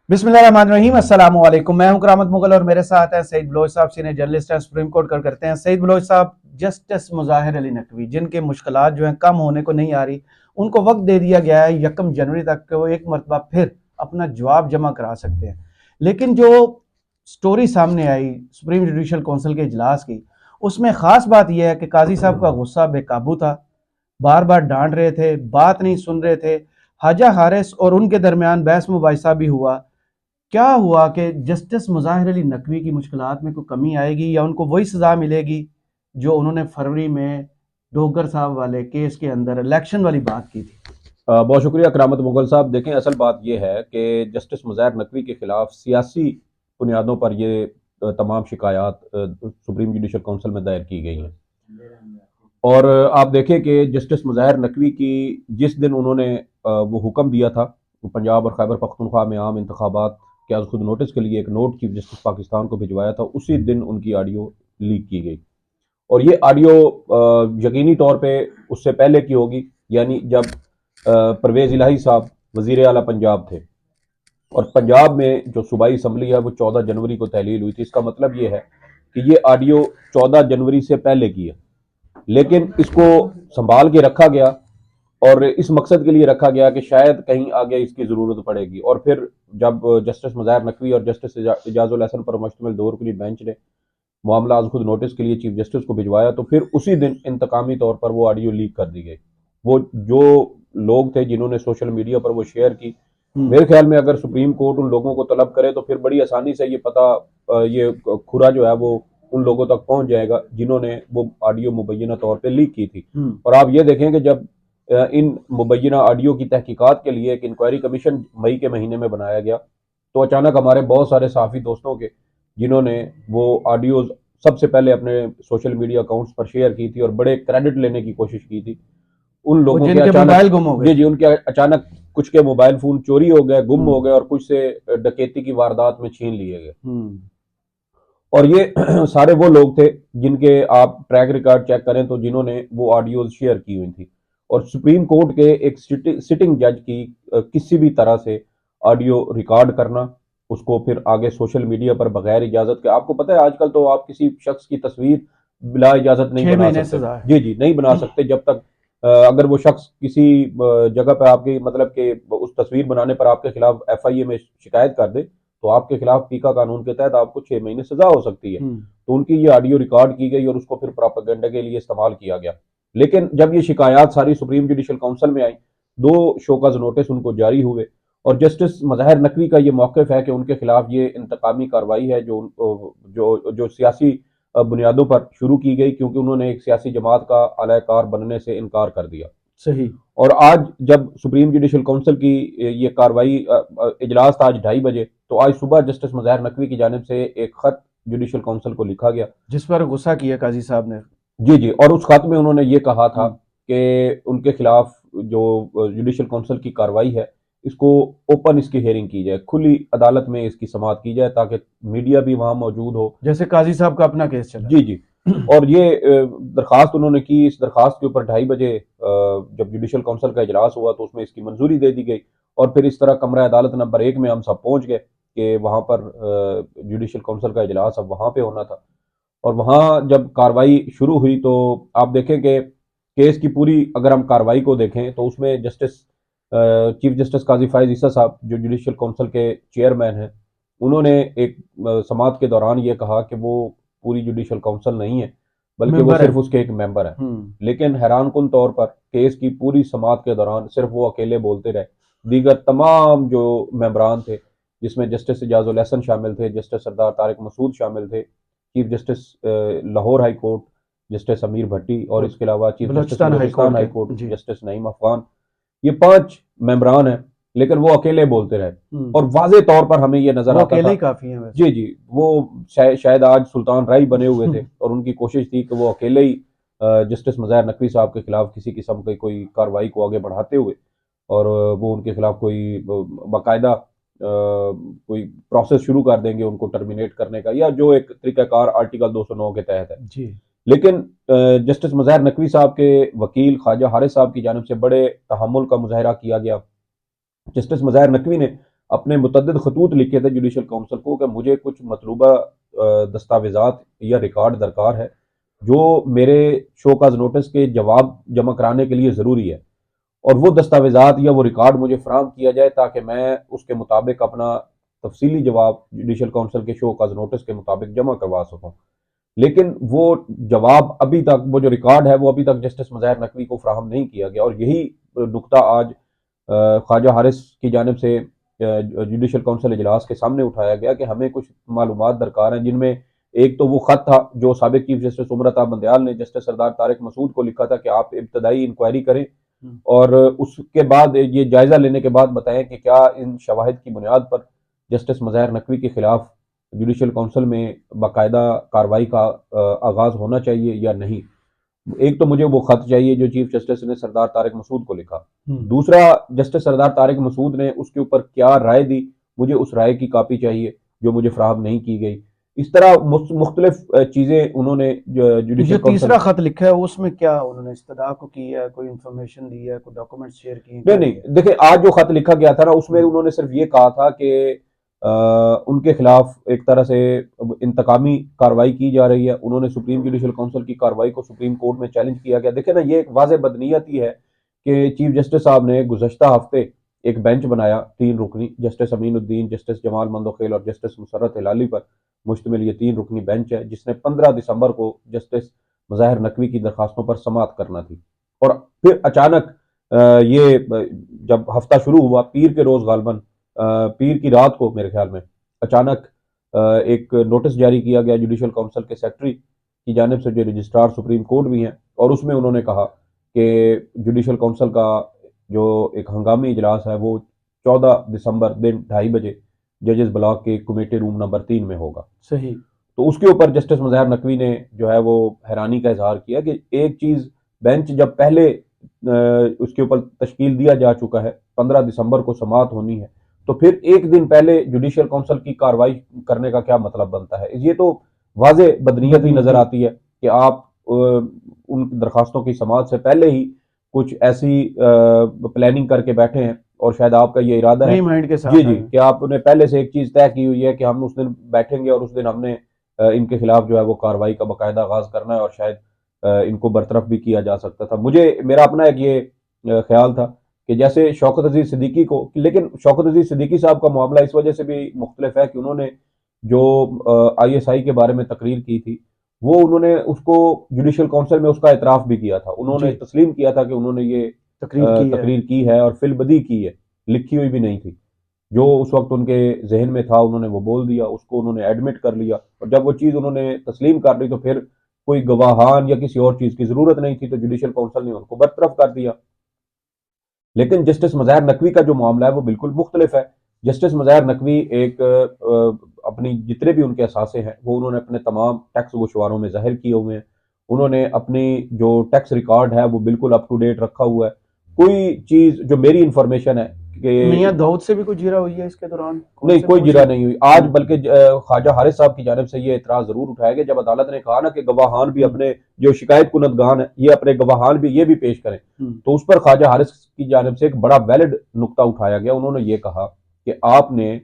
बिस्मिल्लाहिर्रहमानिर्रहीम अस्सलाम वालेकुम। मैं हूं करामत मुगल और मेरे साथ हैं सईद बलोच साहब, सीनियर जर्नलिस्ट हैं, सुप्रीम कोर्ट कर करते हैं। सईद बलोच साहब, जस्टिस मुजाहिर अली नकवी जिनके मुश्किलात जो हैं कम होने को नहीं आ रही, उनको वक्त दे दिया गया है 1 जनवरी तक कि वो एक मरतबा फिर अपना जवाब जमा करा सकते हैं। लेकिन जो स्टोरी सामने आई सुप्रीम जुडिशल काउंसिल के इजलास की, उसमें खास बात यह है कि काजी साहब का गुस्सा बेकाबू था, बार बार डांट रहे थे, बात नहीं सुन रहे थे। हाजा हारिस और उनके दरमियान बहस मुबाहिसा भी हुआ। क्या हुआ कि जस्टिस मुज़ाहिर अली नकवी की मुश्किलात में कोई कमी आएगी या उनको वही सज़ा मिलेगी जो उन्होंने फरवरी में डोगर साहब वाले केस के अंदर इलेक्शन वाली बात की थी? बहुत शुक्रिया करामत मुगल साहब। देखें, असल बात यह है कि जस्टिस मुज़ाहिर नकवी के खिलाफ सियासी बुनियादों पर ये तमाम शिकायत सुप्रीम जुडिशल काउंसिल में दायर की गई हैं। और आप देखें कि जस्टिस मुज़ाहिर नकवी की जिस दिन उन्होंने वो हुक्म दिया था पंजाब और खैबर पख्तूनख्वा में आम इंतखाबात के आज खुद नोटिस के लिए एक नोट चीफ जस्टिस पाकिस्तान को भिजवाया था, उसी दिन उनकी ऑडियो लीक की गई। और ये ऑडियो यकीनी तौर पे उससे पहले की होगी, यानी जब परवेज इलाही साहब वजीर आला पंजाब थे और पंजाब में जो सूबाई असम्बली है वो 14 जनवरी को तहलील हुई थी। इसका मतलब ये है कि ये ऑडियो 14 जनवरी से पहले की है, लेकिन इसको संभाल के रखा गया और इस मकसद के लिए रखा गया कि शायद कहीं आगे इसकी ज़रूरत पड़ेगी। और फिर जब जस्टिस मुज़ाहिर नकवी और जस्टिस इजाजुल हसन पर मुश्तमिल 2 रुकनी बेंच ने मामला आज खुद नोटिस के लिए चीफ जस्टिस को भिजवाया, तो फिर उसी दिन इंतकामी तौर पर वो ऑडियो लीक कर दी गई। वो जो लोग थे जिन्होंने सोशल मीडिया पर वो शेयर की, मेरे ख्याल में अगर सुप्रीम कोर्ट उन लोगों को तलब करे तो फिर बड़ी आसानी से ये पता ये खुरा जो है वो उन लोगों तक पहुंच जाएगा जिन्होंने वो ऑडियो मुबैना तौर पर लीक की थी। और आप ये देखें कि जब इन मुबैना ऑडियो की तहकीकात के लिए एक इंक्वायरी कमीशन मई के महीने में बनाया गया, तो अचानक हमारे बहुत सारे साफ़ी दोस्तों के जिन्होंने वो ऑडियोज सबसे पहले अपने सोशल मीडिया अकाउंट्स पर शेयर की थी और बड़े क्रेडिट लेने की कोशिश की थी, उन वो लोगों के जिनके अचानक मोबाइल गुम हो गए। जी जी उनके अचानक कुछ के मोबाइल फोन चोरी हो गए, गुम हो गए और कुछ से डकैती की वारदात में छीन लिए गए। और ये सारे वो लोग थे जिनके आप ट्रैक रिकॉर्ड चेक करें तो जिन्होंने वो ऑडियोज शेयर की हुई थी। और सुप्रीम कोर्ट के एक सिटिंग जज की किसी भी तरह से ऑडियो रिकॉर्ड करना, उसको फिर आगे सोशल मीडिया पर बगैर इजाजत के, आपको पता है आजकल तो आप किसी शख्स की तस्वीर बिला इजाजत नहीं छह बना महीने सकते। सजा है। जी जी नहीं बना सकते जब तक अगर वो शख्स किसी जगह पर आपकी मतलब कि उस तस्वीर बनाने पर आपके खिलाफ एफआईए में शिकायत कर दे तो आपके खिलाफ पीका कानून के तहत आपको 6 महीने सजा हो सकती है। तो उनकी ये ऑडियो रिकॉर्ड की गई और उसको फिर प्रोपेगेंडा के लिए इस्तेमाल किया गया। लेकिन जब ये शिकायत सारी सुप्रीम जुडिशल काउंसिल में आई, 2 शोकज नोटिस उनको जारी हुए और जस्टिस मुज़ाहिर नकवी का ये मौक़िफ़ है कि उनके खिलाफ ये इंतकामी कार्रवाई है जो जो जो सियासी बुनियादों पर शुरू की गई, क्योंकि उन्होंने एक सियासी जमात का अलाकार बनने से इनकार कर दिया। सही। और आज जब सुप्रीम जुडिशल काउंसिल की ये कार्रवाई इजलास था आज 2:30 बजे, तो आज सुबह जस्टिस मुज़ाहिर नकवी की जानिब से एक खत जुडिशल काउंसिल को लिखा गया जिस पर गुस्सा किया काजी साहब ने। जी जी और उस खत में उन्होंने ये कहा था कि उनके खिलाफ जो जुडिशल काउंसिल की कार्रवाई है इसको ओपन इसकी हेयरिंग की जाए, खुली अदालत में इसकी समाअत की जाए ताकि मीडिया भी वहां मौजूद हो। जैसे काजी साहब का अपना केस चला। जी जी और ये दरखास्त उन्होंने की। इस दरखास्त के ऊपर 2:30 बजे जब जुडिशल काउंसिल का इजलास हुआ तो उसमें इसकी मंजूरी दे दी गई। और फिर इस तरह कमरा अदालत नंबर 1 में हम सब पहुंच गए कि वहां पर जुडिशल काउंसिल का इजलास अब वहां पे होना था। और वहां जब कार्रवाई शुरू हुई तो आप देखें कि केस की पूरी अगर हम कार्रवाई को देखें तो उसमें जस्टिस चीफ जस्टिस काजी फायज ईसा साहब जो जुडिशल काउंसिल के चेयरमैन हैं, उन्होंने एक समाअत के दौरान ये कहा कि वो पूरी जुडिशल काउंसिल नहीं है बल्कि वो मेंबर है। सिर्फ उसके एक मेंबर है। लेकिन हैरान कुन तौर पर केस की पूरी समाअत के दौरान सिर्फ वो अकेले बोलते रहे। दीगर तमाम जो मेंबरान थे, जिसमें जस्टिस इजाजुल हसन शामिल थे, जस्टिस सरदार तारिक मसूद शामिल थे, chief justice Lahore high court justice अमीर भट्टी और इसके अलावा chief justice Balochistan high Balochistan court high court के जी। जस्टिस नईम अफगान, ये 5 मेंबरान हैं, लेकिन वो अकेले बोलते रहे। और वाजे तौर पर हमें ये नजर वो आता अकेले था ही काफी है वैसे। जी जी वो शायद आज सुल्तान राय बने हुए थे और उनकी कोशिश थी कि वो अकेले ही जस्टिस मुज़ाहिर नकवी साहब के खिलाफ किसी किस्म की कोई कार्रवाई को आगे बढ़ाते हुए और वो उनके खिलाफ कोई बाकायदा कोई प्रोसेस शुरू कर देंगे उनको टर्मिनेट करने का, या जो एक तरीकाकार आर्टिकल 209 के तहत है। जी। लेकिन जस्टिस मुज़ाहिर नकवी साहब के वकील ख्वाजा हारिस साहब की जानिब से बड़े तहम्मुल का मुजाहरा किया गया। जस्टिस मुज़ाहिर नकवी ने अपने मुतअद्दिद खतूत लिखे थे जुडिशल काउंसिल को कि मुझे कुछ मतलूबा दस्तावेज़ात या रिकॉर्ड दरकार है जो मेरे शोकाज नोटिस के जवाब जमा कराने के लिए ज़रूरी है, और वो दस्तावेज़ात या वो रिकॉर्ड मुझे फराहम किया जाए ताकि मैं उसके मुताबिक अपना तफसीली जवाब जुडिशल काउंसिल के शोकाज नोटिस के मुताबिक जमा करवा सकूँ। लेकिन वो जवाब अभी तक, वो जो रिकॉर्ड है वो अभी तक जस्टिस मुज़ाहिर नकवी को फराहम नहीं किया गया, और यही नुकता आज ख्वाजा हारिस की जानिब से जुडिशल काउंसिल इजलास के सामने उठाया गया कि हमें कुछ मालूमात दरकार हैं, जिनमें एक तो वो खत था जो साबिक चीफ जस्टिस उमरता बंदयाल ने जस्टिस सरदार तारिक मसूद को लिखा था कि आप इब्तदाई इंक्वायरी करें और उसके बाद ये जायजा लेने के बाद बताएं कि क्या इन शवाहिद की बुनियाद पर जस्टिस मुज़ाहिर नकवी के खिलाफ जुडिशल काउंसिल में बाकायदा कार्रवाई का आगाज होना चाहिए या नहीं। एक तो मुझे वो खत चाहिए जो चीफ जस्टिस ने सरदार तारिक मसूद को लिखा। दूसरा, जस्टिस सरदार तारिक मसूद ने उसके ऊपर क्या राय दी, मुझे उस राय की कॉपी चाहिए जो मुझे फराहम नहीं की गई। इस तरह मुख्तलिफ चीजें उन्होंने जो जुडिशल तीसरा काउंसिल। खत लिखा है उसमें क्या उन्होंने इस्तदा को की है, कोई इंफॉर्मेशन दी है, कोई डॉक्यूमेंट शेयर किए, नहीं क्या नहीं, किया? देखिए आज जो खत लिखा गया था ना उसमें उन्होंने सिर्फ ये कहा था कि उनके खिलाफ एक तरह से इंतकामी कार्रवाई की जा रही है। उन्होंने सुप्रीम जुडिशल काउंसिल की कार्रवाई को सुप्रीम कोर्ट में चैलेंज किया गया। देखिए ना, ये एक वाज़ेह बदनीयती है कि चीफ जस्टिस साहब ने गुज़श्ता हफ्ते एक बेंच बनाया 3 रुकनी, जस्टिस अमीनुद्दीन, जस्टिस जमाल मंदोखेल और जस्टिस मुसर्रत हिलाली पर मुश्तमिल ये 3 रुकनी बेंच है, जिसने 15 दिसंबर को जस्टिस मुज़ाहिर नकवी की दरखास्तों पर समाअत करना थी। और फिर अचानक ये जब हफ्ता शुरू हुआ, पीर के रोज गालबन पीर की रात को मेरे ख्याल में अचानक एक नोटिस जारी किया गया जुडिशल काउंसिल के सेक्रेटरी की जानिब से, जो रजिस्ट्रार सुप्रीम कोर्ट भी हैं, और उसमें उन्होंने कहा कि जुडिशल काउंसिल का जो एक हंगामी इजलास है वो 14 दिसंबर दिन 2:30 बजे जजेस ब्लॉक के कमेटी रूम नंबर 3 में होगा। सही। तो उसके ऊपर जस्टिस मुज़ाहिर नकवी ने जो है वो हैरानी का इजहार किया कि एक चीज़, बेंच जब पहले उसके ऊपर तश्कील दिया जा चुका है, 15 दिसंबर को समाअत होनी है, तो फिर एक दिन पहले जुडिशल काउंसिल की कार्रवाई करने का क्या मतलब बनता है। ये तो वाज़ेह बदनीयत ही नज़र आती है कि आप उन दरखास्तों की समाअत से पहले ही कुछ ऐसी प्लानिंग करके बैठे हैं, और शायद आपका ये इरादा है फ्री माइंड के जी साथ जी आए हैं। कि आपने पहले से एक चीज़ तय की हुई है कि हम उस दिन बैठेंगे और उस दिन हमने इनके खिलाफ जो है वो कार्रवाई का बाकायदा आगाज करना है, और शायद इनको बरतरफ भी किया जा सकता था। मुझे मेरा अपना एक ये ख्याल था कि जैसे शौकत अजीज सिद्दीकी को, लेकिन शौकत अजीज सिद्दीकी साहब का मामला इस वजह से भी मुख्तलिफ है कि उन्होंने जो ISI के बारे में तकरीर की थी, वो उन्होंने उसको जुडिशल काउंसिल में उसका एतराफ़ भी किया था। उन्होंने जी, तस्लीम किया था कि उन्होंने ये तकरीर की है। तकरीर की है और फिलबदी की है, लिखी हुई भी नहीं थी। जो उस वक्त उनके जहन में था उन्होंने वो बोल दिया, उसको उन्होंने एडमिट कर लिया, और जब वो चीज़ उन्होंने तस्लीम कर ली तो फिर कोई गवाहान या किसी और चीज़ की ज़रूरत नहीं थी, तो जुडिशल काउंसिल ने उनको बरतरफ कर दिया। लेकिन जस्टिस मुज़ाहिर नकवी का जो मामला है वो बिल्कुल मुख्तलिफ है। जस्टिस मुज़ाहिर नकवी एक अपनी जितने भी उनके असासे हैं वो उन्होंने अपने तमाम टैक्स गोशवारों में ज़ाहिर किए हुए हैं। उन्होंने अपनी जो टैक्स रिकॉर्ड है वो बिल्कुल अप टू डेट रखा हुआ है। कोई चीज़ जो मेरी इंफॉर्मेशन है मियाँ कि दाऊद से भी कोई जिरा हुई है इसके दौरान? कौन नहीं, से कोई मुंह से? जिरा नहीं हुई आज, बल्कि ख्वाजा हारिस साहब की जानिब से ये एतराज़ ज़रूर उठाया गया जब अदालत ने कहा ना कि गवाहान भी हम्म, अपने, जो शिकायत कुनदगान है ये अपने गवाहान भी ये भी पेश करें। तो उस पर ख्वाजा हारिस की जानिब से एक बड़ा वैलिड नुकता उठाया गया। उन्होंने ये कहा कि आपने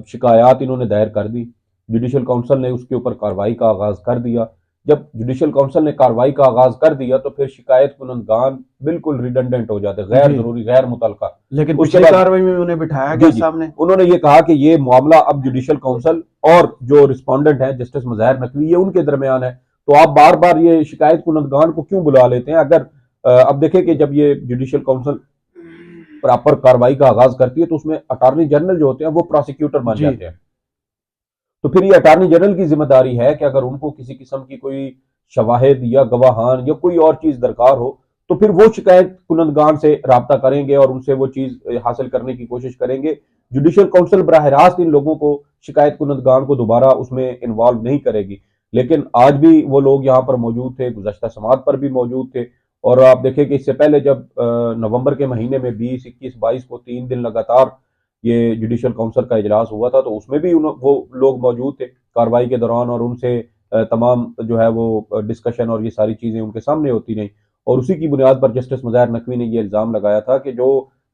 शिकायत इन्होंने दायर कर दी, जुडिशल काउंसिल ने उसके ऊपर कार्रवाई का आगाज कर दिया। जब जुडिशल काउंसिल ने कार्रवाई का आगाज कर दिया तो फिर शिकायत कुनदगान बिल्कुल रिडंडेंट हो जाते, गैर जी, जरूरी, गैर मुतलका। लेकिन उसके पिछली बाद कार्रवाई में उन्हें बिठाया जी गया जी, सामने। उन्होंने ये कहा कि ये मामला अब जुडिशल काउंसिल और जो रिस्पोंडेंट है जस्टिस मुज़ाहिर नकवी, ये उनके दरमियान है, तो आप बार बार ये शिकायत कुनदगान को क्यों बुला लेते हैं। अगर अब देखें कि जब ये जुडिशल काउंसिल प्रॉपर कार्रवाई का आगाज करती है तो उसमें अटॉर्नी जनरल जो होते हैं वो प्रोसिक्यूटर बन जी, जाते हैं। तो फिर ये अटॉर्नी जनरल की जिम्मेदारी है कि अगर उनको किसी किस्म की कोई शवाहिद या गवाहान या कोई और चीज दरकार हो तो फिर वो शिकायत कुनदगान से रब्ता करेंगे और उनसे वो चीज हासिल करने की कोशिश करेंगे। जुडिशल काउंसिल बराह रास्त इन लोगों को, शिकायत कुनदगान को दोबारा उसमें इन्वॉल्व नहीं करेगी। लेकिन आज भी वो लोग यहाँ पर मौजूद थे, गुज़श्ता समात पर भी मौजूद थे। और आप देखें कि इससे पहले जब नवंबर के महीने में 20, 21, 22 को 3 दिन लगातार ये जुडिशल काउंसिल का इजलास हुआ था, तो उसमें भी वो लोग मौजूद थे कार्रवाई के दौरान, और उनसे तमाम जो है वो डिस्कशन और ये सारी चीज़ें उनके सामने होती रहीं। और उसी की बुनियाद पर जस्टिस मुज़ाहिर नकवी ने ये इल्ज़ाम लगाया था कि जो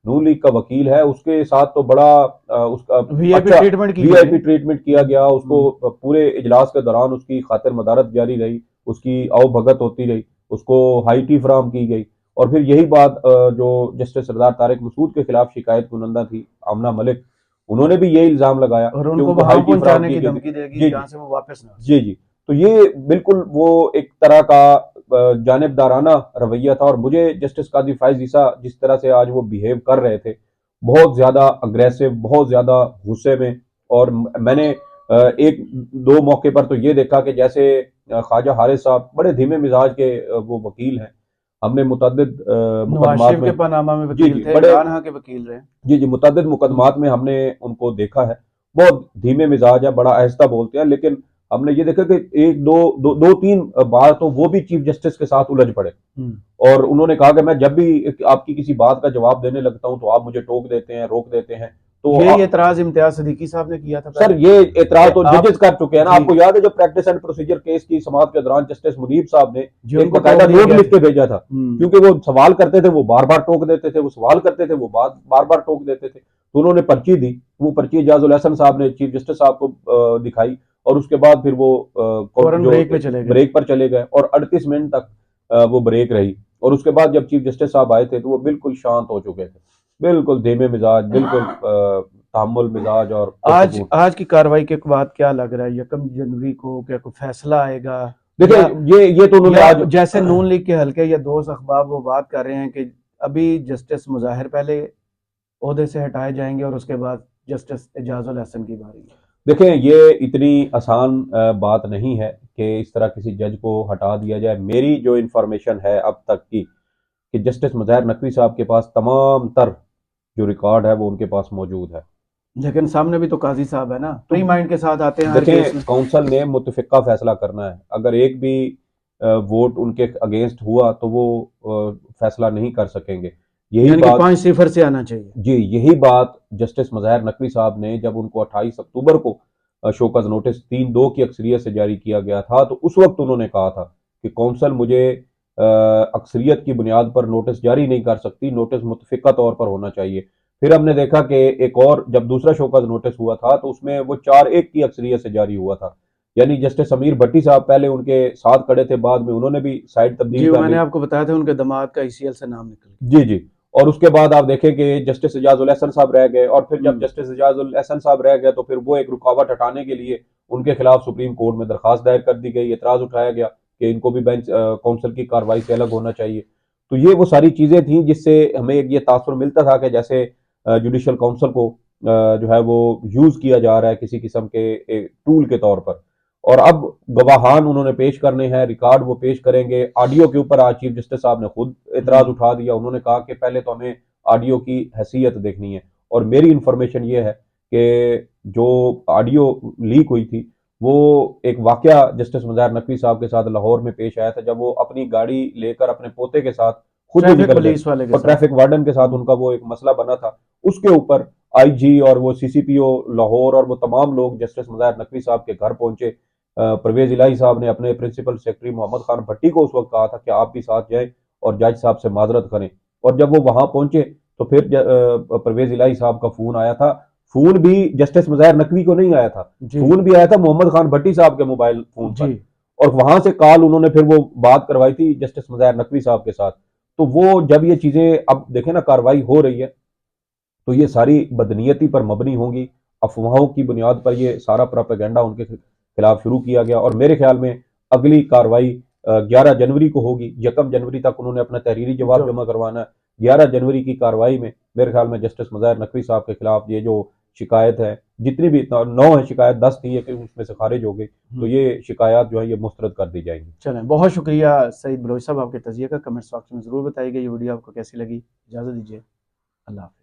नून लीग का वकील है, उसके साथ तो बड़ा उसका वीआईपी अच्छा ट्रीटमेंट की वीआईपी गई। ट्रीटमेंट किया गया उसको। पूरे इजलास के दौरान उसकी खातिर मदारत जारी रही, उसकी आवभगत होती रही, उसको हाई टी फराहम की गई। और फिर यही बात जो जस्टिस सरदार तारिक मसूद के खिलाफ शिकायत कुनंदा थी आमना मलिक, उन्होंने भी ये इल्जाम लगाया और कि उनको उनको वहां हाई टी फराहम पहुंचाने की की गई थी। धमकी देगी जी जहां जी से वो वापस ना आ जी जी। तो ये बिल्कुल वो एक तरह का जानिबदाराना रवैया था। और मुझे जस्टिस कादी फायज ईसा जिस तरह से आज वो बिहेव कर रहे थे, बहुत ज्यादा अग्रेसिव, बहुत ज्यादा गुस्से में। और मैंने एक दो मौके पर तो ये देखा कि जैसे ख्वाजा हारिस साहब बड़े धीमे मिजाज के वो वकील हैं, हमने मुतअद्दिद नवाज मुकदमात शरीफ के में, पनामा में जी वकील जी थे, बड़े, इमरान खान के वकील रहे। जी जी मुतअद्दिद मुकदमात में हमने उनको देखा है। बहुत धीमे मिजाज है, बड़ा आहिस्ता बोलते हैं। लेकिन हमने ये देखा कि एक दो तीन बार तो वो भी चीफ जस्टिस के साथ उलझ पड़े। और उन्होंने कहा कि मैं जब भी आपकी किसी बात का जवाब देने लगता हूं तो आप मुझे टोक देते हैं, रोक देते हैं। तो यही एतराज इम्तियाज सिद्दीकी साहब ने किया था सर पहले ये एतराज तो कि आप जजेस कर चुके हैं ना। जी आपको याद है जब प्रैक्टिस एंड प्रोसीजर केस की समाअत के दौरान जस्टिस मुनीब साहब ने जी एक उनको बकायदा टोक दिए नोट गए लिख थे। के भेजा था, क्योंकि वो सवाल करते थे वो बार बार टोक देते थे, वो सवाल करते थे वो बार बार टोक देते थे। तो उन्होंने पर्ची दी, वो पर्ची एजाजुल हसन साहब ने चीफ जस्टिस साहब को दिखाई। और उसके बाद फिर वो फौरन जो ब्रेक पे चले गए। ब्रेक पर चले गए और 38 मिनट तक वो ब्रेक रही। और उसके बाद जब चीफ जस्टिस साहब आए थे तो वो बिल्कुल शांत हो चुके थे, बिल्कुल धीमे मिजाज, बिल्कुल तहम्मुल मिजाज और आज पुरसकून। आज की कार्रवाई के बाद क्या लग रहा है, 1 जनवरी को क्या कोई फैसला आएगा? देखिए या ये तो उन्होंने या आज जैसे नून लीग के हल्के या दोस्त अखबार वो बात कर रहे हैं कि अभी जस्टिस मुजाहिर पहले ओहदे से हटाए जाएंगे और उसके बाद जस्टिस एजाजुल हसन की बारी है। देखें, ये इतनी आसान बात नहीं है कि इस तरह किसी जज को हटा दिया जाए। मेरी जो इंफॉर्मेशन है अब तक की, कि जस्टिस मुज़ाहिर नकवी साहब के पास तमाम तर जो रिकॉर्ड है वो उनके पास मौजूद है। लेकिन सामने भी तो काजी साहब है ना, तो फ्री माइंड के साथ आते हैं हर केस देखें, में। काउंसिल ने मुतफिका फैसला करना है। अगर एक भी वोट उनके अगेंस्ट हुआ तो वो फैसला नहीं कर सकेंगे। यही यानी कि बात 5-0 से आना चाहिए। जी, यही बात जस्टिस मुज़ाहिर नकवी साहब ने जब उनको 28 अक्टूबर को शोकॉज नोटिस 3-2 की अक्सरियत से जारी किया गया था, तो उस वक्त उन्होंने कहा था कि कौंसल मुझे अक्सरियत की बुनियाद पर नोटिस जारी नहीं कर सकती, नोटिस मुतफिका तौर पर होना चाहिए। फिर हमने देखा कि एक और जब दूसरा शोकॉज नोटिस हुआ था तो उसमें वो 4-1 की अक्सरियत से जारी हुआ था। यानी जस्टिस समीर भट्टी साहब पहले उनके साथ खड़े थे, बाद में उन्होंने भी साइड जी तब्दील कर मैंने ली। आपको बताया था उनके दामाद का ईसीएल से नाम निकल जी जी। और उसके बाद आप देखें कि जस्टिस एजाजुल एहसन साहब रह गए। और फिर जब गया। जस्टिस एजाजुल एहसन साहब रह गए तो फिर वो एक रुकावट हटाने के लिए उनके खिलाफ सुप्रीम कोर्ट में दरखास्त दायर कर दी गई, एतराज उठाया गया कि इनको भी बेंच काउंसिल की कार्रवाई से अलग होना चाहिए। तो ये वो सारी चीजें थी जिससे हमें ये तासुर मिलता था कि जैसे जुडिशल काउंसिल को जो है वो यूज किया जा रहा है किसी किस्म के एक टूल के तौर पर। और अब गवाहान उन्होंने पेश करने हैं, रिकॉर्ड वो पेश करेंगे। ऑडियो के ऊपर आज चीफ जस्टिस साहब ने खुद एतराज उठा दिया। उन्होंने कहा कि पहले तो हमें ऑडियो की हैसियत देखनी है। और मेरी इंफॉर्मेशन ये है कि जो ऑडियो लीक हुई थी वो एक वाकया जस्टिस मुज़ाहिर नकवी साहब के साथ लाहौर में पेश आया था, जब वो अपनी गाड़ी लेकर अपने पोते के साथ खुद ही ट्रैफिक निकल गए पुलिस वाले के और साथ। ट्रैफिक वार्डन के साथ उनका वो एक मसला बना था। उसके ऊपर आईजी और वो सीसीपीओ लाहौर और वो तमाम लोग जस्टिस मुज़ाहिर नकवी साहब के घर पहुंचे। परवेज इलाही साहब ने अपने प्रिंसिपल सेक्रेटरी मोहम्मद खान भट्टी को उस वक्त कहा था कि आप भी साथ जाएं और जज साहब से माजरत करें। और जब वो वहां पहुंचे तो फिर परवेज इलाही साहब का फोन आया था। फोन भी जस्टिस मुज़ाहिर नकवी को नहीं आया था, जी फोन भी आया था मोहम्मद खान भट्टी साहब के मोबाइल फोन जी। पर। और वहां से कॉल उन्होंने फिर वो बात करवाई थी जस्टिस मुज़ाहिर नकवी साहब के साथ। तो वो जब ये चीजें अब देखें ना कार्रवाई हो रही है तो ये सारी बदनीयती पर मबनी होंगी, अफवाहों की बुनियाद पर ये सारा प्रोपेगेंडा उनके खिलाफ शुरू किया गया। और मेरे ख्याल में अगली कार्रवाई 11 जनवरी को होगी। 1 जनवरी तक उन्होंने अपना तहरीरी जवाब जो जमा करवाना है। 11 जनवरी की कार्रवाई में मेरे ख्याल में जस्टिस मुज़ाहिर नकवी साहब के खिलाफ ये जो शिकायत है, जितनी भी 9 है शिकायत, 10 थी कि उसमें से खारिज हो गई, तो ये शिकायत जो है ये मुस्तरद कर दी जाएंगी। चलें, बहुत शुक्रिया सईद बलोच साहब आपके तजिए का। कमेंट्स बॉक्स में ज़रूर बताइएगा ये वीडियो आपको कैसी लगी। इजाज़त दीजिए, अल्लाह हाफ़िज़।